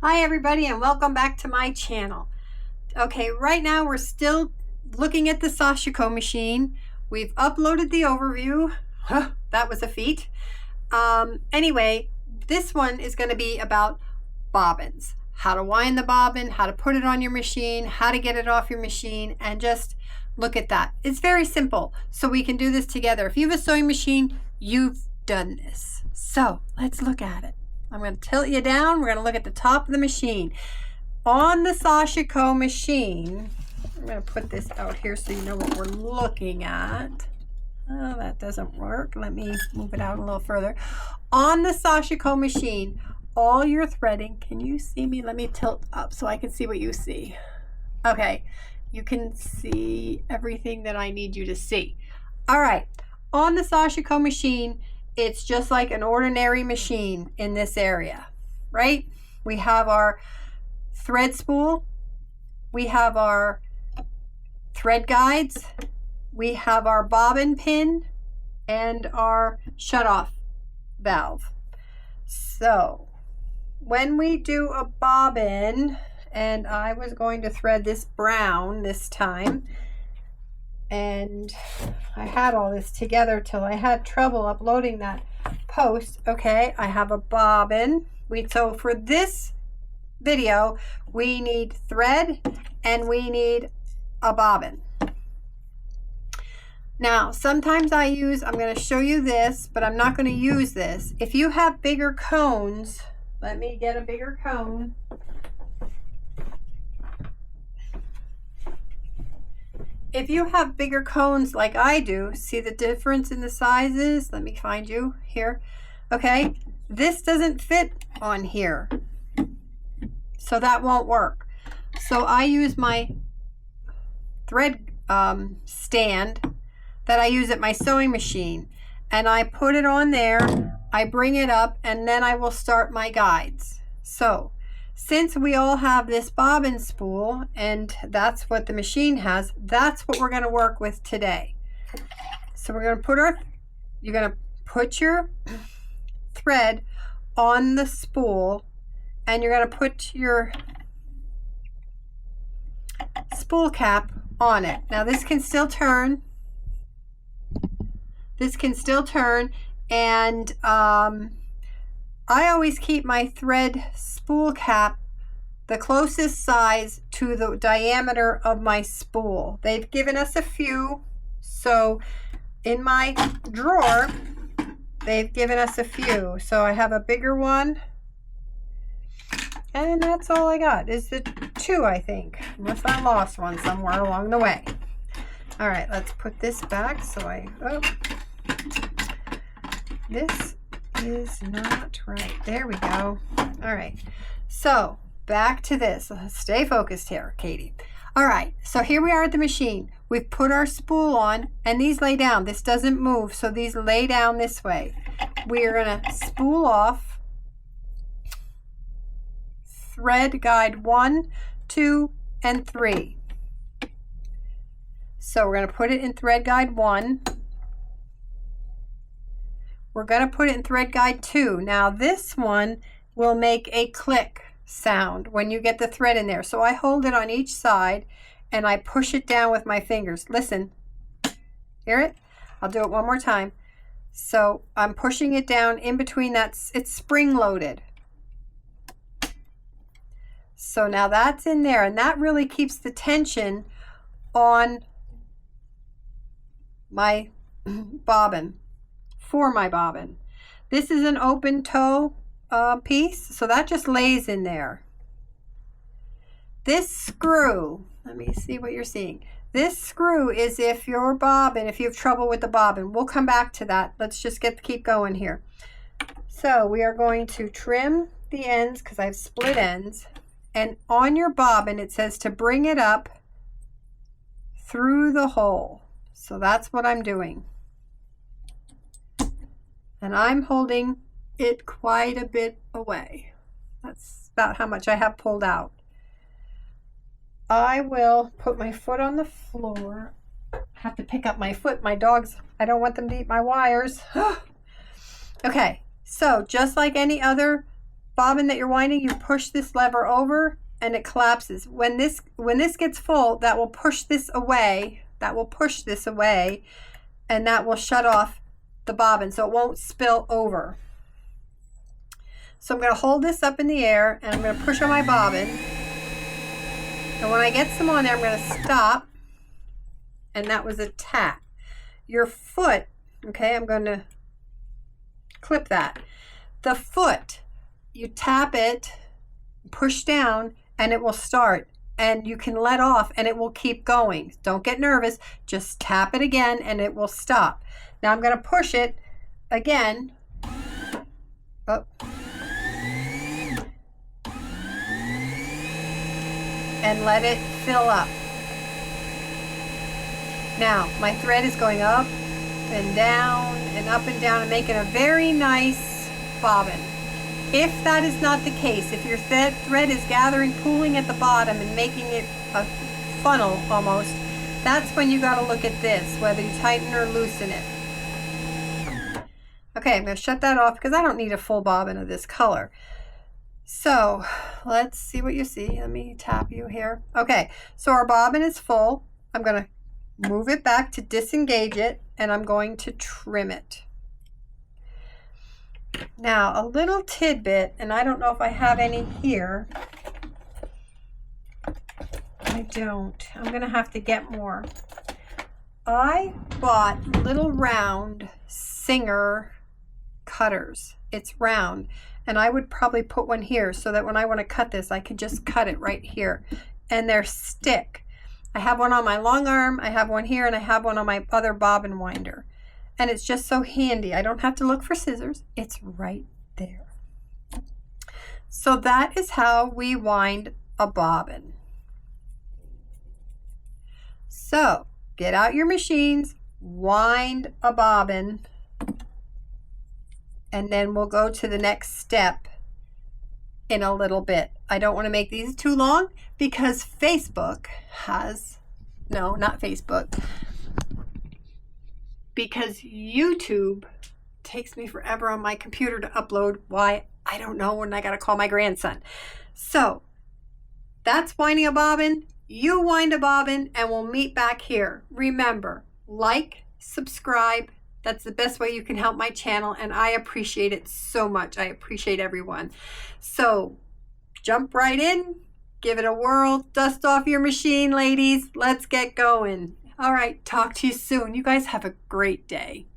Hi everybody and welcome back to my channel. Okay, right now we're still looking at the Sashiko machine. We've uploaded the overview. That was a feat. Anyway, this one is going to be about bobbins. How to wind the bobbin, how to put it on your machine, how to get it off your machine, and just look at that. It's very simple, so we can do this together. If you have a sewing machine, you've done this. So let's look at it. I'm going to tilt you down. We're going to look at the top of the machine. On the Sashiko machine, I'm going to put this out here so you know what we're looking at. Oh, that doesn't work. Let me move it out a little further. On the Sashiko machine, all your threading, can you see me? Let me tilt up so I can see what you see. Okay, you can see everything that I need you to see. All right, on the Sashiko machine, it's just like an ordinary machine in this area, right? We have our thread spool, we have our thread guides, we have our bobbin pin, and our shutoff valve. So when we do a bobbin, and I was going to thread this brown this time, and I had all this together till I had trouble uploading that post. Okay, I have a bobbin. So for this video, we need thread and we need a bobbin. Now, sometimes I'm going to show you this, but I'm not going to use this. If you have bigger cones, let me get a bigger cone. If you have bigger cones like I do, see the difference in the sizes? Let me find you here. Okay, this doesn't fit on here, so that won't work. So I use my thread stand that I use at my sewing machine, and I put it on there, I bring it up, and then I will start my guides. So since we all have this bobbin spool, and that's what the machine has, that's what we're going to work with today. So we're going to you're going to put your thread on the spool, and you're going to put your spool cap on it. Now this can still turn. This can still turn, and I always keep my thread spool cap the closest size to the diameter of my spool. They've given us a few, so in my drawer they've given us a few. So I have a bigger one, and that's all I got is the two, I think, unless I lost one somewhere along the way. All right, let's put this back this is not right. There we go. All right, so back to this. Let's stay focused here, Katie. All right, so here we are at the machine. We've put our spool on, and these lay down. This doesn't move, so these lay down this way. We are going to spool off thread guide 1, 2, and 3. So we're going to put it in thread guide 1. We're going to put it in thread guide 2. Now this one will make a click sound when you get the thread in there. So I hold it on each side and I push it down with my fingers. Listen, hear it? I'll do it one more time. So I'm pushing it down in between that. It's spring loaded. So now that's in there, and that really keeps the tension on my bobbin. For my bobbin. This is an open toe piece, so that just lays in there. This screw, let me see what you're seeing. This screw is if you have trouble with the bobbin. We'll come back to that. Let's just keep going here. So we are going to trim the ends because I have split ends, and on your bobbin it says to bring it up through the hole. So that's what I'm doing. And I'm holding it quite a bit away. That's about how much I have pulled out. I will put my foot on the floor. I have to pick up my foot. My dogs, I don't want them to eat my wires. Okay, so just like any other bobbin that you're winding, you push this lever over and it collapses. When this gets full, that will push this away. That will push this away, and that will shut off the bobbin so it won't spill over. So I'm going to hold this up in the air and I'm going to push on my bobbin. And when I get some on there, I'm going to stop. And that was a tap. Your foot, okay, I'm going to clip that. The foot, you tap it, push down, and it will start. And you can let off and it will keep going. Don't get nervous. Just tap it again and it will stop. Now I'm going to push it again. Oh. And let it fill up. Now my thread is going up and down and up and down and making a very nice bobbin. If that is not the case, if your thread is gathering, pooling at the bottom and making it a funnel almost, that's when you got to look at this, whether you tighten or loosen it. Okay, I'm going to shut that off because I don't need a full bobbin of this color. So let's see what you see. Let me tap you here. Okay, so our bobbin is full. I'm going to move it back to disengage it, and I'm going to trim it. Now, a little tidbit, and I don't know if I have any here. I don't. I'm going to have to get more. I bought little round Singer cutters. It's round, and I would probably put one here so that when I want to cut this, I could just cut it right here. And they're stick. I have one on my long arm, I have one here, and I have one on my other bobbin winder. And it's just so handy. I don't have to look for scissors. It's right there. So that is how we wind a bobbin. So get out your machines, wind a bobbin, and then we'll go to the next step in a little bit. I don't want to make these too long because Facebook has, no, not Facebook, because YouTube takes me forever on my computer to upload. Why? I don't know, when I got to call my grandson. So that's winding a bobbin. You wind a bobbin and we'll meet back here. Remember, like, subscribe. That's the best way you can help my channel, and I appreciate it so much. I appreciate everyone. So jump right in, give it a whirl, dust off your machine, ladies. Let's get going. All right, talk to you soon. You guys have a great day.